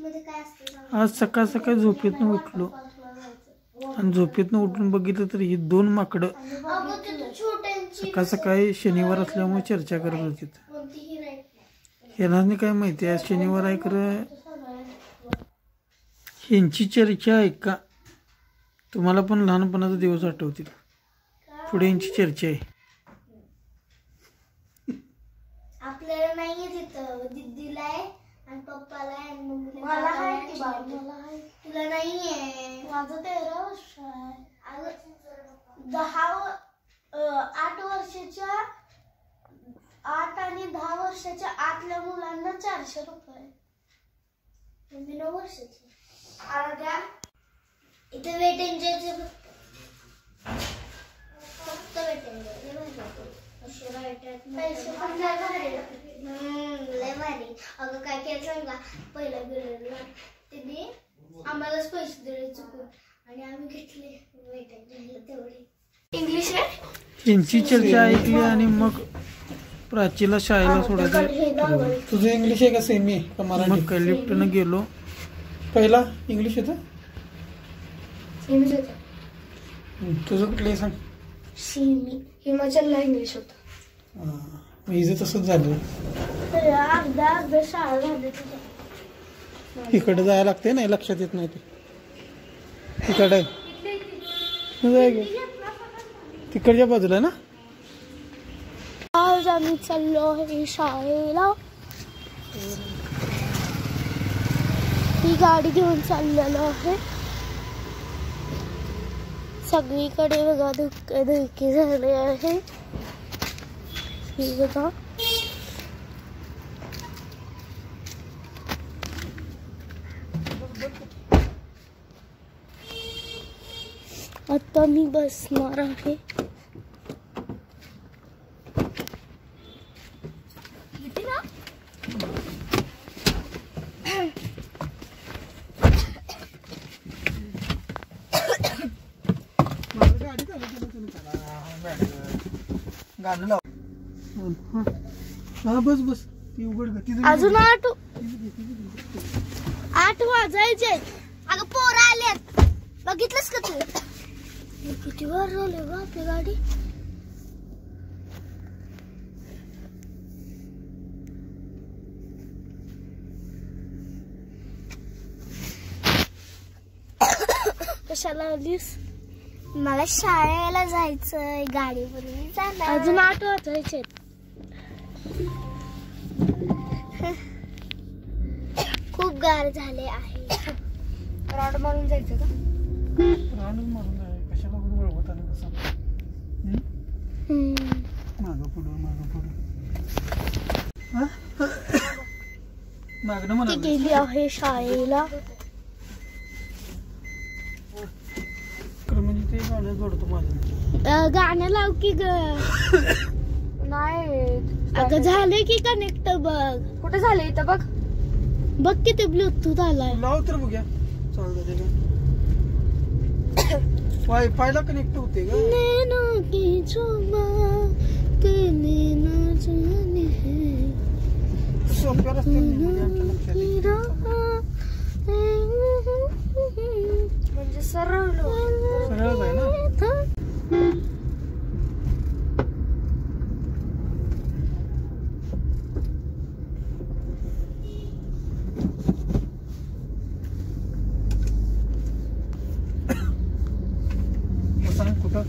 आज सकाळ सकाळी झोपेतनं उठलो आणि झोपेतनं उठून बघितलं तर ही दोन माकडं सकाळ सकाळी शनिवार असल्यामुळे चर्चा करत होती. ह्यांना काय माहिती आहे शनिवार आहे खरं. ह्यांची चर्चा ऐका, तुम्हाला पण लहानपणाचा दिवस आठवतील. पुढे यांची चर्चा आहे. आपल्याला नाहीये तिथं, दिदीला आहे आणि पप्पाला आहे आणि मम्मीला. मला आहे की बाबा, मला आहे. तुला नाहीये. माझं 13 वर्ष आहे. 8 वर्षाच्या 8 आणि 10 वर्षाच्या आतल्या मुलांना 400 रुपये. मी 9 वर्षाची. अर्ध्या इथे वेट एंजॉयचे फक्त वेट एंजॉय. पैसे पण लय भारी. अगं काय केलं सांगा, पहिल्या पिरियडला त्यांनी आम्हालाच पैसे दिले चुकून आणि आम्ही घेतले वेट एंजॉयला तेवढे. इंग्लिश आहे. यांची चर्चा ऐकली आणि मग प्राचीला शाळेला सोडायचं. तुझं इंग्लिश आहे का सेमी का मराठी? मग काय लिफ्टनं गेलो. पहिला इंग्लिश येतं. इंग्लिश होतं. तुझं कुठलं सांग. सिमी हिमाचलला इंग्लिश होतं. हिचं तसंच झालं. अर्धा शाळा झाली. इकडे जायला लागते ना, लक्षात येत नाही. ते इकडे तिकडच्या बाजूला ना. आज आम्ही चाललो आहे शाळेला. ही गाडी घेऊन चाललेलो आहे. सगळीकडे बघा धुके झाले आहे. ही बघा आता मी बसणार आहे. गाणं लाव. हा बस बस. ती उघड. अजून 8 वाजायचे. अगं पोरं आल्यात, बघितलंस का तू? किती वर रोल आहे आपली गाडी. कशाला आलीस? मला शाळेला जायचंय, गाडीवरून जाणार. अजून 8 वाजायचे. खूप गार झाले आहे. राऊंड मारून जायचं का? राऊंड मारून जाय. कशाला वळवत आलं कसं? मागं पुढं मागं पुढं मागणं म्हणा. गेली आहे शाळेला. म्हणजे ते गाणं जोडतो माझं. गाणं लाव की ग. नाही अगं झाले की कनेक्ट. बघ कुठे झाले इथं. बघ बघ की ते ब्लूटूथ आलाय. लाव तर बघूया. चालतं ते वायफायला कनेक्ट होते का? सोप्या म्हणजे सरळ सरळच आहे ना. सांग कुठं.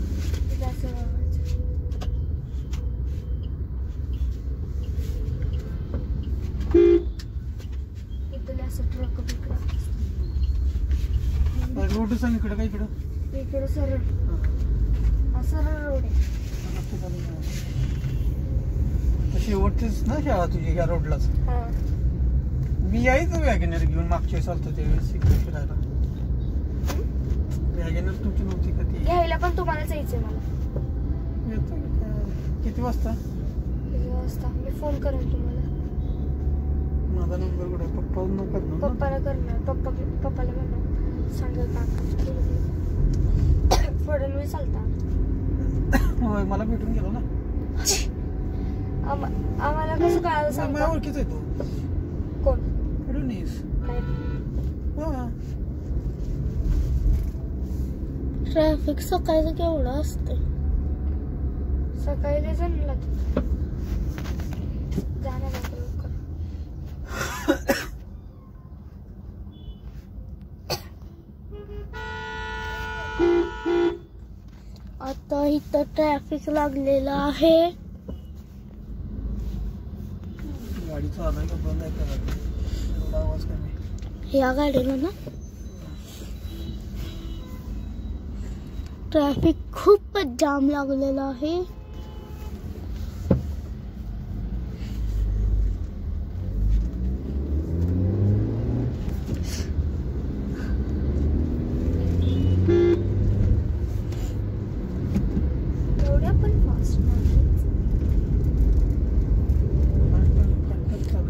रोड सांग इकडं. काय इकडं? इकडं सरळ. सरळ रोड आहे. शेवटचीच ना शाळा तुझी ह्या रोडलाच. मी यायचं वॅगनर घेऊन मागच्या चालतो त्यावेळेस इकडे फिरायला. वॅगनर तुमची नव्हती का ती? घ्यायला पण तुम्हालाच यायचंय मला. येतो किती वाजता? किती वाजता मी फोन करेन तुम्हाला. माझा नंबर कुठे? पप्पाला करणार. पप्पाला करणार. पप्पाला म्हणणार सांगा काका फडणवीस चालता. होय मला भेटून गेलो ना. आम्हाला कसं कळालं सांग. माझ्या ओळखीच आहे तो. कोण? फडणवीस. काय ट्रॅफिक सकाळचं केवढं असते. सकाळी जणला आता इथं ट्रॅफिक लागलेलं आहे. गाडी चालू आहे का बंद आहे का गाडी? एवढा आवाज कमी. या गाडीला ना ट्रॅफिक खूपच जाम लागलेला आहे.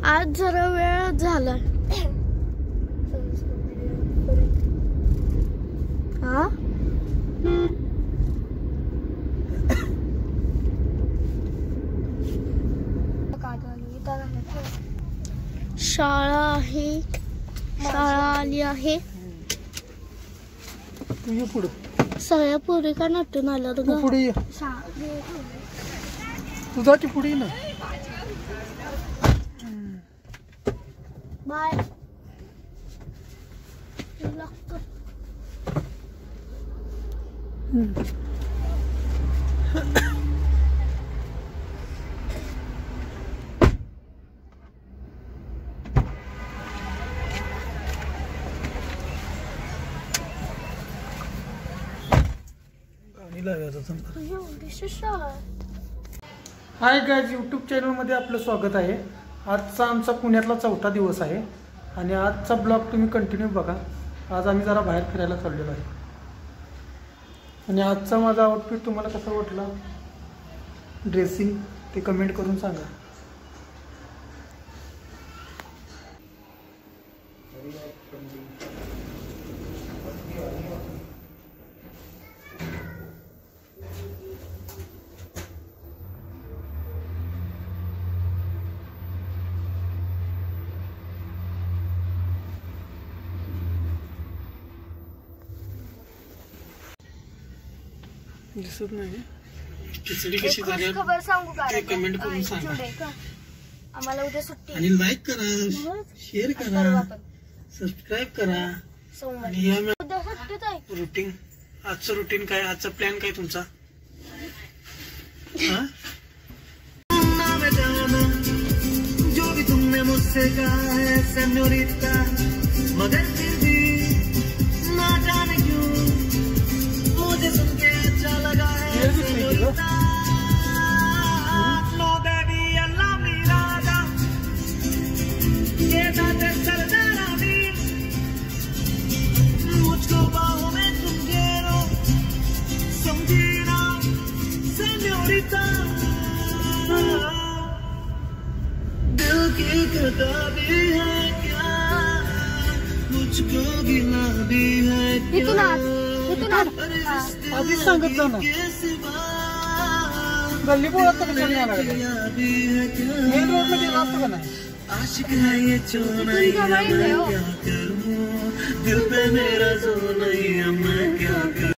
आज जरा वेळ झाला. हा शाळा आहे. शाळा आली आहे. तू ये पुढे. सगळ्या पोरी का नटून आल्या तू पुढे ये. तू जा की पुढे ये ना. बाय. गाडी लावायचं समजा. एवढीशी शाळा. हाय गाईज, यूट्यूब चॅनलमध्ये आपलं स्वागत आहे. आजचा आमचा पुण्यातला 4था दिवस आहे आणि आजचा ब्लॉग तुम्ही कंटिन्यू बघा. आज आम्ही जरा बाहेर फिरायला चाललेलो आहे आणि आजचा माझा आउटफिट तुम्हाला कसा वाटला, ड्रेसिंग, ते कमेंट करून सांगा. दिसत नाही खिचडी कशी झाली खबर सांगू का? ते कमेंट करून सांगा. आम्हाला उद्या सुट्टी. आणि लाईक करा, शेअर करा, सबस्क्राईब करा. आणि या उद्या सुट्टीच आहे. रुटीन, आजचं रुटीन काय, आजचा प्लॅन काय तुमचा? जो भी तुमने मुझसे कहा है सेन्योरिटा, मगर फिर भी ना जाने क्यों मुझे सुन के अच्छा लगा है. नो बेबी अल्लाह मेरा दा ये दाते सरदारा भी मुझको बाहों में तुम घेरो, समझी ना सेन्योरिटा. दिल की खता भी है क्या, मुझको गिला भी है क्या. आधीच सांगत जा ना. गल्ली बोळात तर कशाने आला मेन रोड मध्ये असतो का नाही. आशिक है ये जो नहीं मैं क्या करूं, दिल पे मेरा जो नहीं मैं क्या करूं.